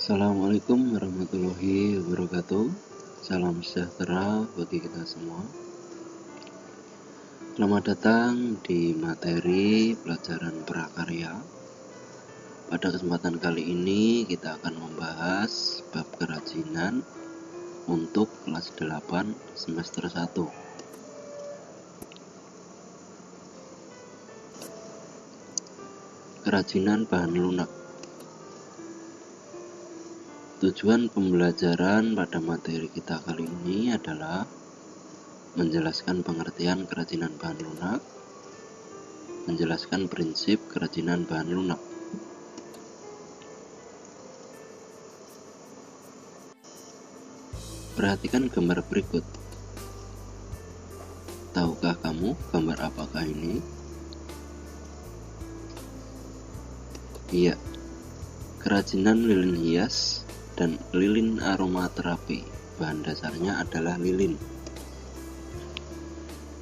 Assalamualaikum warahmatullahi wabarakatuh. Salam sejahtera bagi kita semua. Selamat datang di materi pelajaran prakarya. Pada kesempatan kali ini kita akan membahas bab kerajinan untuk kelas 8 semester 1. Kerajinan bahan lunak. Tujuan pembelajaran pada materi kita kali ini adalah menjelaskan pengertian kerajinan bahan lunak, menjelaskan prinsip kerajinan bahan lunak. Perhatikan gambar berikut. Tahukah kamu gambar apakah ini? Iya, kerajinan lilin hias dan lilin aromaterapi. Bahan dasarnya adalah lilin.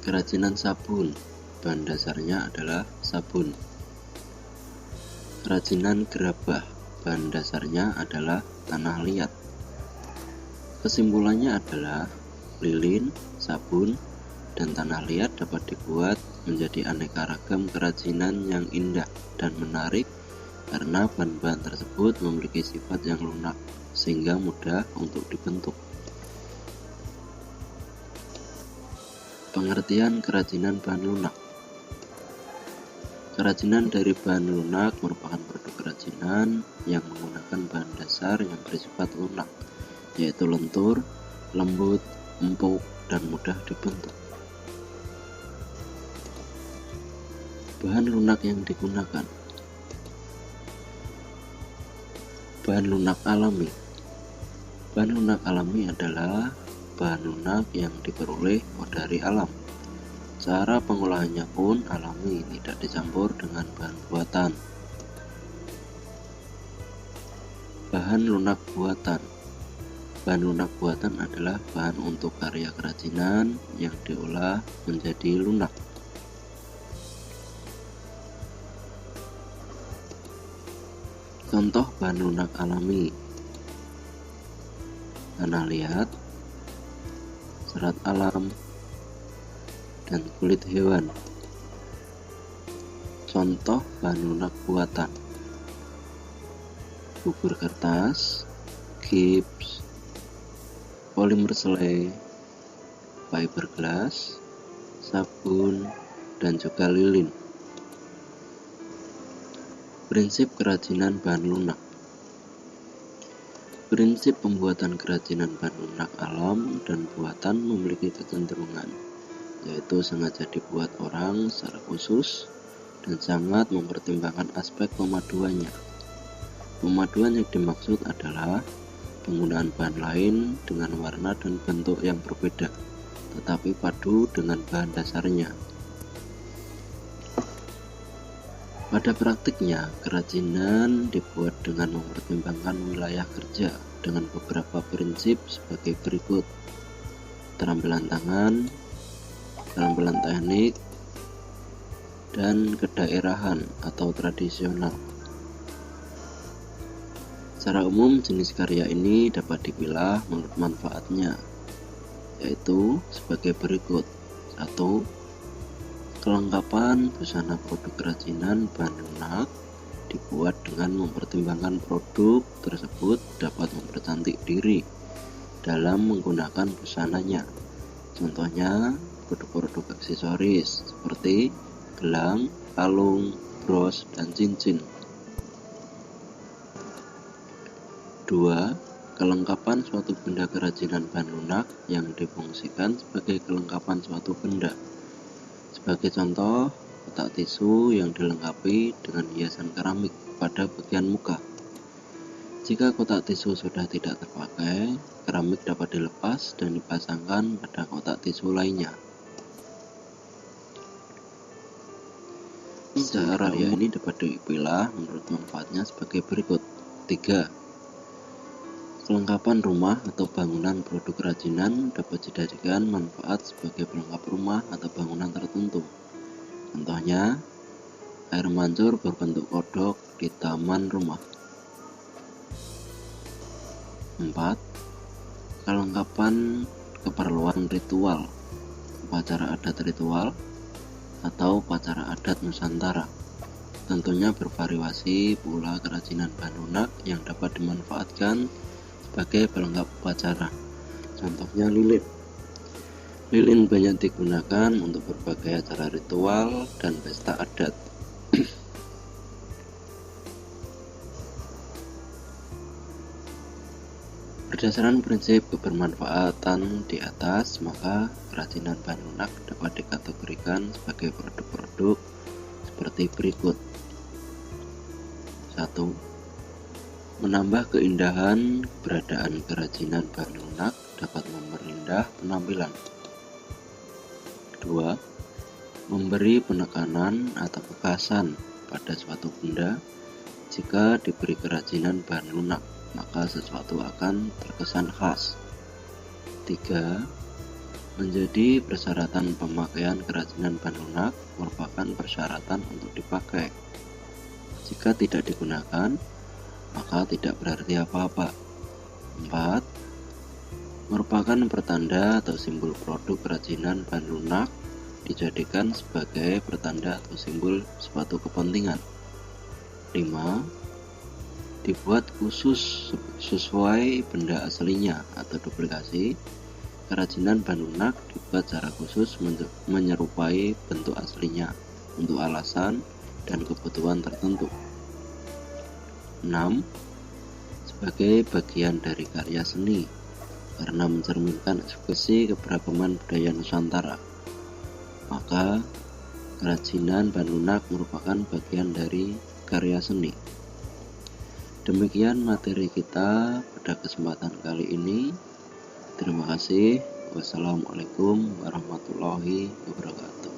Kerajinan sabun. Bahan dasarnya adalah sabun. Kerajinan gerabah. Bahan dasarnya adalah tanah liat. Kesimpulannya adalah lilin, sabun, dan tanah liat dapat dibuat menjadi aneka ragam kerajinan yang indah dan menarik karena bahan-bahan tersebut memiliki sifat yang lunak sehingga mudah untuk dibentuk. Pengertian kerajinan bahan lunak. Kerajinan dari bahan lunak merupakan produk kerajinan yang menggunakan bahan dasar yang bersifat lunak, yaitu lentur, lembut, empuk, dan mudah dibentuk. Bahan lunak yang digunakan. Bahan lunak alami. Bahan lunak alami adalah bahan lunak yang diperoleh dari alam. Cara pengolahannya pun alami, tidak dicampur dengan bahan buatan. Bahan lunak buatan. Bahan lunak buatan adalah bahan untuk karya kerajinan yang diolah menjadi lunak. Contoh bahan lunak alami: tanah liat, serat alam, dan kulit hewan. Contoh bahan lunak buatan: bubur kertas, gips, polimer selai, fiberglass, sabun, dan juga lilin. Prinsip kerajinan bahan lunak. Prinsip pembuatan kerajinan bahan lunak alam dan buatan memiliki kecenderungan, yaitu sengaja dibuat orang secara khusus dan sangat mempertimbangkan aspek pemaduannya. Pemaduan yang dimaksud adalah penggunaan bahan lain dengan warna dan bentuk yang berbeda, tetapi padu dengan bahan dasarnya. Pada praktiknya, kerajinan dibuat dengan mempertimbangkan wilayah kerja dengan beberapa prinsip sebagai berikut: keterampilan tangan, keterampilan teknik, dan kedaerahan atau tradisional. Secara umum, jenis karya ini dapat dipilah menurut manfaatnya, yaitu sebagai berikut. 1. Kelengkapan busana produk kerajinan bahan lunak dibuat dengan mempertimbangkan produk tersebut dapat mempercantik diri dalam menggunakan busananya. Contohnya, produk-produk aksesoris seperti gelang, kalung, bros, dan cincin. 2. Kelengkapan suatu benda kerajinan bahan lunak yang difungsikan sebagai kelengkapan suatu benda. Sebagai contoh, kotak tisu yang dilengkapi dengan hiasan keramik pada bagian muka. Jika kotak tisu sudah tidak terpakai, keramik dapat dilepas dan dipasangkan pada kotak tisu lainnya. Cara ini dapat dipilah menurut manfaatnya sebagai berikut. 3. Kelengkapan rumah atau bangunan produk kerajinan dapat dijadikan manfaat sebagai pelengkap rumah atau bangunan tertentu. Contohnya, air mancur berbentuk kodok di taman rumah. 4. Kelengkapan keperluan ritual, upacara adat ritual, atau upacara adat Nusantara. Tentunya bervariasi pula kerajinan bahan lunak yang dapat dimanfaatkan sebagai pelengkap upacara. Contohnya lilin. Lilin banyak digunakan untuk berbagai acara ritual dan pesta adat. Berdasarkan prinsip kebermanfaatan di atas, maka kerajinan bahan lunak dapat dikategorikan sebagai produk-produk seperti berikut. 1. Menambah keindahan. Keberadaan kerajinan bahan lunak dapat memperindah penampilan. 2. Memberi penekanan atau kekhasan pada suatu benda. Jika diberi kerajinan bahan lunak, maka sesuatu akan terkesan khas. 3. Menjadi persyaratan pemakaian kerajinan bahan lunak merupakan persyaratan untuk dipakai. Jika tidak digunakan, maka tidak berarti apa-apa. 4. Merupakan pertanda atau simbol produk kerajinan bahan lunak dijadikan sebagai pertanda atau simbol suatu kepentingan. 5. Dibuat khusus sesuai benda aslinya atau duplikasi. Kerajinan bahan lunak dibuat secara khusus menyerupai bentuk aslinya untuk alasan dan kebutuhan tertentu. 6. Sebagai bagian dari karya seni karena mencerminkan ekspresi keberagaman budaya Nusantara, maka kerajinan bahan lunak merupakan bagian dari karya seni. Demikian materi kita pada kesempatan kali ini. Terima kasih. Wassalamualaikum warahmatullahi wabarakatuh.